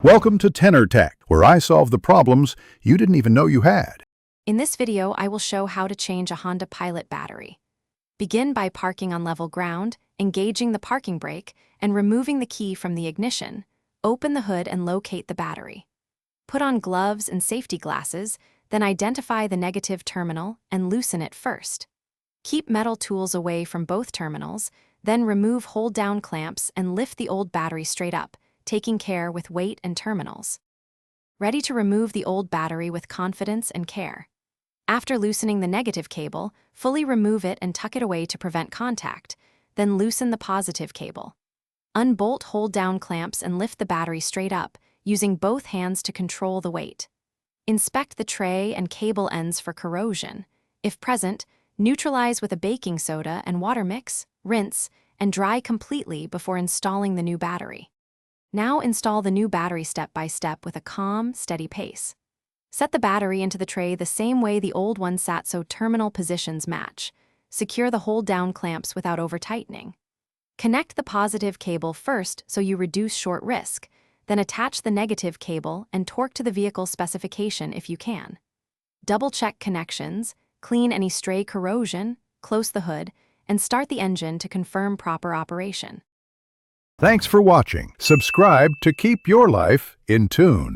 Welcome to Tenor Tech, where I solve the problems you didn't even know you had. In this video, I will show how to change a Honda Pilot battery. Begin by parking on level ground, engaging the parking brake, and removing the key from the ignition. Open the hood and locate the battery. Put on gloves and safety glasses, then identify the negative terminal and loosen it first. Keep metal tools away from both terminals, then remove hold-down clamps and lift the old battery straight up, taking care with weight and terminals. Ready to remove the old battery with confidence and care. After loosening the negative cable, fully remove it and tuck it away to prevent contact, then loosen the positive cable. Unbolt hold-down clamps and lift the battery straight up, using both hands to control the weight. Inspect the tray and cable ends for corrosion. If present, neutralize with a baking soda and water mix, rinse, and dry completely before installing the new battery. Now install the new battery step by step with a calm, steady pace. Set the battery into the tray the same way the old one sat so terminal positions match. Secure the hold-down clamps without over-tightening. Connect the positive cable first so you reduce short risk, then attach the negative cable and torque to the vehicle specification if you can. Double-check connections, clean any stray corrosion, close the hood, and start the engine to confirm proper operation. Thanks for watching. Subscribe to keep your life in tune.